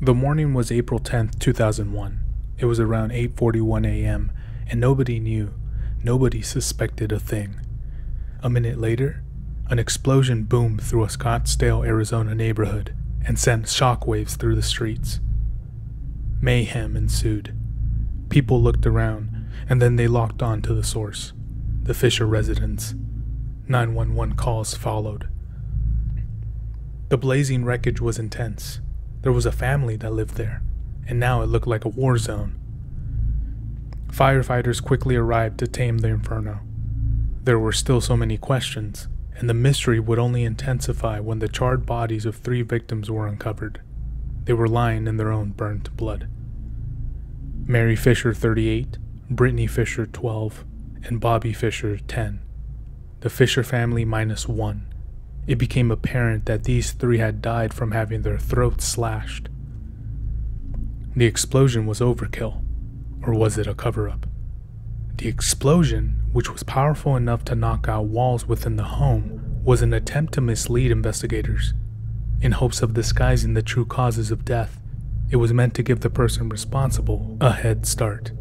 The morning was April 10th, 2001. It was around 8:41 a.m., and nobody knew, nobody suspected a thing. A minute later, an explosion boomed through a Scottsdale, Arizona neighborhood and sent shockwaves through the streets. Mayhem ensued. People looked around, and then they locked on to the source, the Fisher residence. 911 calls followed. The blazing wreckage was intense. There was a family that lived there, and now it looked like a war zone. Firefighters quickly arrived to tame the inferno. There were still so many questions, and the mystery would only intensify when the charred bodies of 3 victims were uncovered. They were lying in their own burnt blood. Mary Fisher, 38, Brittany Fisher, 12, and Bobby Fisher, 10. The Fisher family -1. It became apparent that these 3 had died from having their throats slashed. The explosion was overkill, or was it a cover-up? The explosion, which was powerful enough to knock out walls within the home, was an attempt to mislead investigators. In hopes of disguising the true causes of death, it was meant to give the person responsible a head start.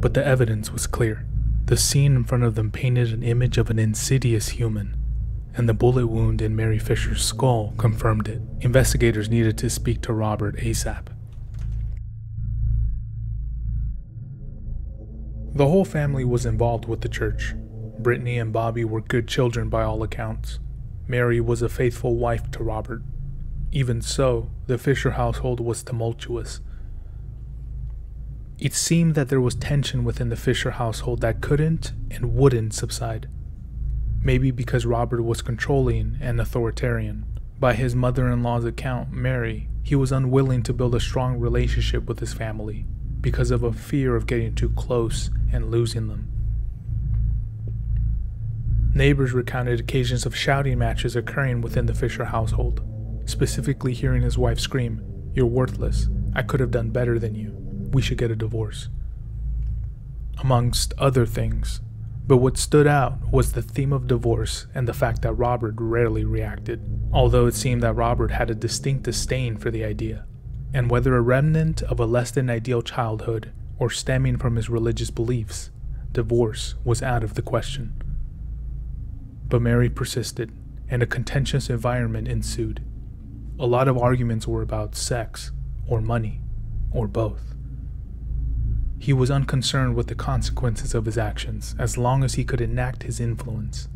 But the evidence was clear. The scene in front of them painted an image of an insidious human, and the bullet wound in Mary Fisher's skull confirmed it. Investigators needed to speak to Robert ASAP. The whole family was involved with the church. Brittany and Bobby were good children by all accounts. Mary was a faithful wife to Robert. Even so, the Fisher household was tumultuous. It seemed that there was tension within the Fisher household that couldn't and wouldn't subside. Maybe because Robert was controlling and authoritarian. By his mother-in-law's account, Mary, he was unwilling to build a strong relationship with his family because of a fear of getting too close and losing them. Neighbors recounted occasions of shouting matches occurring within the Fisher household, specifically hearing his wife scream, "You're worthless. I could have done better than you. We should get a divorce," amongst other things. But what stood out was the theme of divorce and the fact that Robert rarely reacted, although it seemed that Robert had a distinct disdain for the idea. And whether a remnant of a less than ideal childhood or stemming from his religious beliefs, divorce was out of the question. But Mary persisted, and a contentious environment ensued. A lot of arguments were about sex, or money, or both. He was unconcerned with the consequences of his actions as long as he could enact his influence.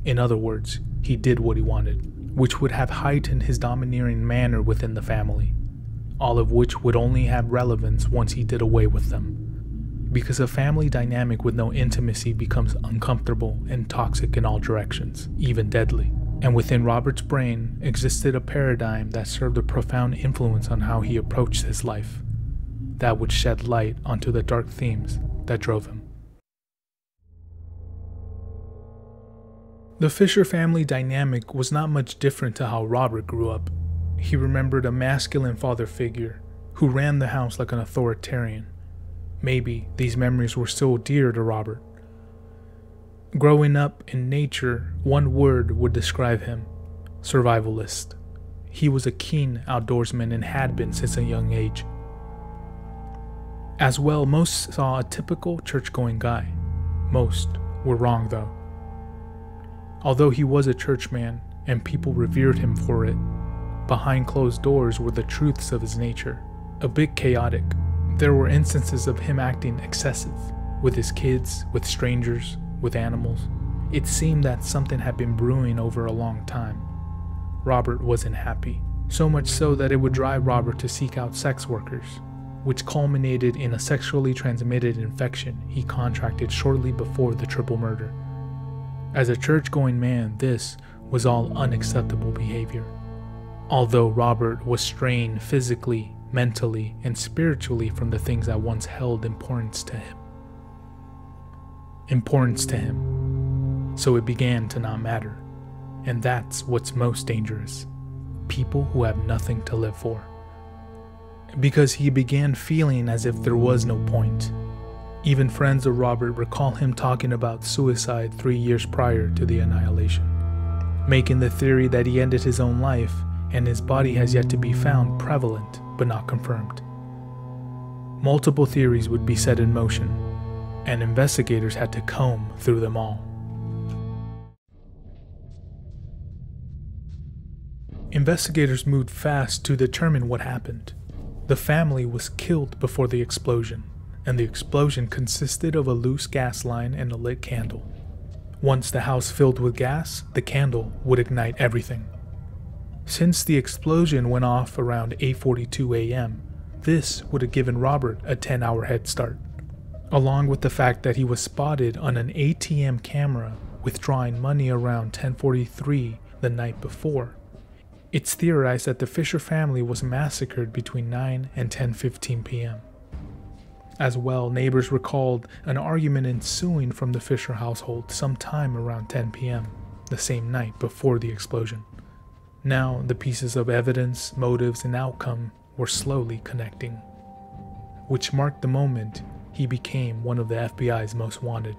In other words, he did what he wanted, which would have heightened his domineering manner within the family, all of which would only have relevance once he did away with them. Because a family dynamic with no intimacy becomes uncomfortable and toxic in all directions, even deadly. And within Robert's brain existed a paradigm that served a profound influence on how he approached his life. That would shed light onto the dark themes that drove him. The Fisher family dynamic was not much different to how Robert grew up. He remembered a masculine father figure who ran the house like an authoritarian. Maybe these memories were still dear to Robert. Growing up in nature, one word would describe him: survivalist. He was a keen outdoorsman and had been since a young age. As well, most saw a typical church-going guy. Most were wrong though. Although he was a churchman and people revered him for it, behind closed doors were the truths of his nature. A bit chaotic. There were instances of him acting excessive, with his kids, with strangers, with animals. It seemed that something had been brewing over a long time. Robert wasn't happy, so much so that it would drive Robert to seek out sex workers, which culminated in a sexually transmitted infection he contracted shortly before the triple murder. As a church-going man, this was all unacceptable behavior. Although Robert was strained physically, mentally, and spiritually from the things that once held importance to him. So it began to not matter. And that's what's most dangerous. People who have nothing to live for. Because he began feeling as if there was no point. Even friends of Robert recall him talking about suicide 3 years prior to the annihilation, making the theory that he ended his own life and his body has yet to be found prevalent but not confirmed. Multiple theories would be set in motion, and investigators had to comb through them all. Investigators moved fast to determine what happened. The family was killed before the explosion, and the explosion consisted of a loose gas line and a lit candle. Once the house filled with gas, the candle would ignite everything. Since the explosion went off around 8:42 a.m., this would have given Robert a 10-hour head start, along with the fact that he was spotted on an ATM camera withdrawing money around 10:43 the night before. It's theorized that the Fisher family was massacred between 9 and 10:15 p.m. As well, neighbors recalled an argument ensuing from the Fisher household sometime around 10 p.m. the same night before the explosion. Now, the pieces of evidence, motives, and outcome were slowly connecting, which marked the moment he became one of the FBI's most wanted.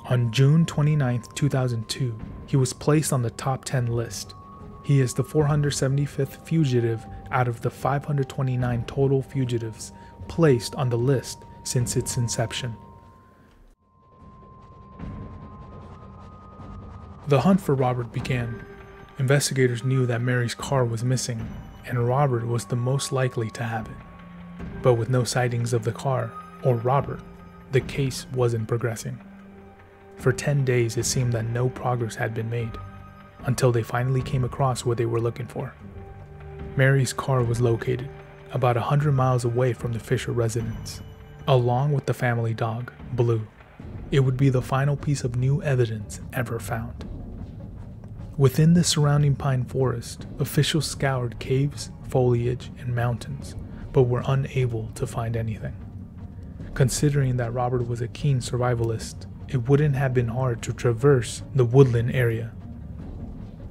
On June 29, 2002, he was placed on the top 10 list. He is the 475th fugitive out of the 529 total fugitives placed on the list since its inception. The hunt for Robert began. Investigators knew that Mary's car was missing, and Robert was the most likely to have it. But with no sightings of the car or Robert, the case wasn't progressing. For 10 days, it seemed that no progress had been made, until they finally came across what they were looking for. Mary's car was located about 100 miles away from the Fisher residence, along with the family dog, Blue. It would be the final piece of new evidence ever found. Within the surrounding pine forest, officials scoured caves, foliage, and mountains, but were unable to find anything. Considering that Robert was a keen survivalist, it wouldn't have been hard to traverse the woodland area.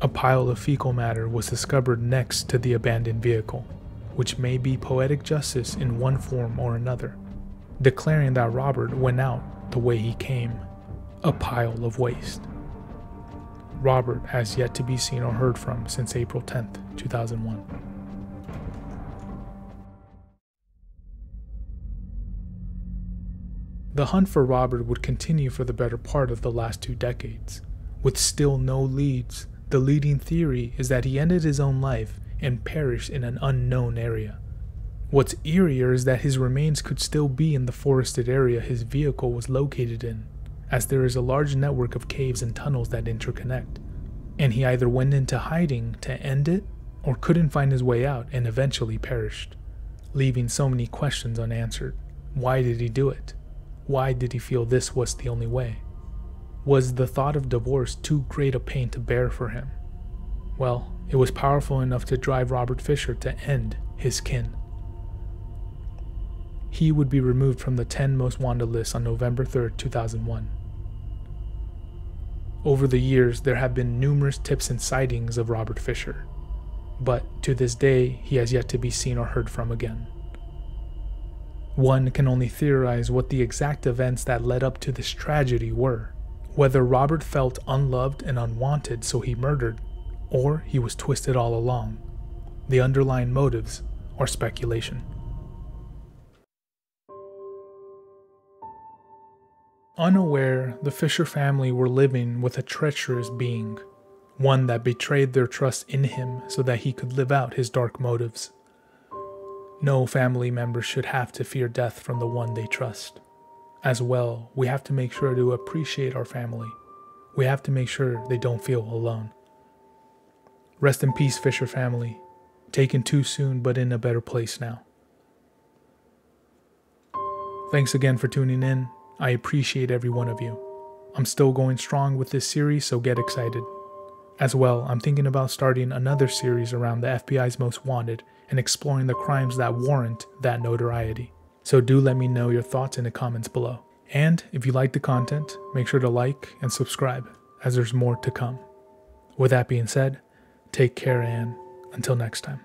A pile of fecal matter was discovered next to the abandoned vehicle, which may be poetic justice in one form or another, declaring that Robert went out the way he came, a pile of waste. Robert has yet to be seen or heard from since April 10, 2001. The hunt for Robert would continue for the better part of the last 2 decades. With still no leads, the leading theory is that he ended his own life and perished in an unknown area. What's eerier is that his remains could still be in the forested area his vehicle was located in, as there is a large network of caves and tunnels that interconnect, and he either went into hiding to end it or couldn't find his way out and eventually perished, leaving so many questions unanswered. Why did he do it? Why did he feel this was the only way? Was the thought of divorce too great a pain to bear for him? Well, it was powerful enough to drive Robert Fisher to end his kin. He would be removed from the 10 most wanted list on November 3, 2001. Over the years, there have been numerous tips and sightings of Robert Fisher, but to this day, he has yet to be seen or heard from again. One can only theorize what the exact events that led up to this tragedy were. Whether Robert felt unloved and unwanted, so he murdered, or he was twisted all along. The underlying motives are speculation. Unaware, the Fisher family were living with a treacherous being, one that betrayed their trust in him so that he could live out his dark motives. No family member should have to fear death from the one they trust. As well, we have to make sure to appreciate our family. We have to make sure they don't feel alone. Rest in peace, Fisher family. Taken too soon, but in a better place now. Thanks again for tuning in. I appreciate every one of you. I'm still going strong with this series, so get excited. As well, I'm thinking about starting another series around the FBI's most wanted and exploring the crimes that warrant that notoriety. So do let me know your thoughts in the comments below. And if you like the content, make sure to like and subscribe, as there's more to come. With that being said, take care and until next time.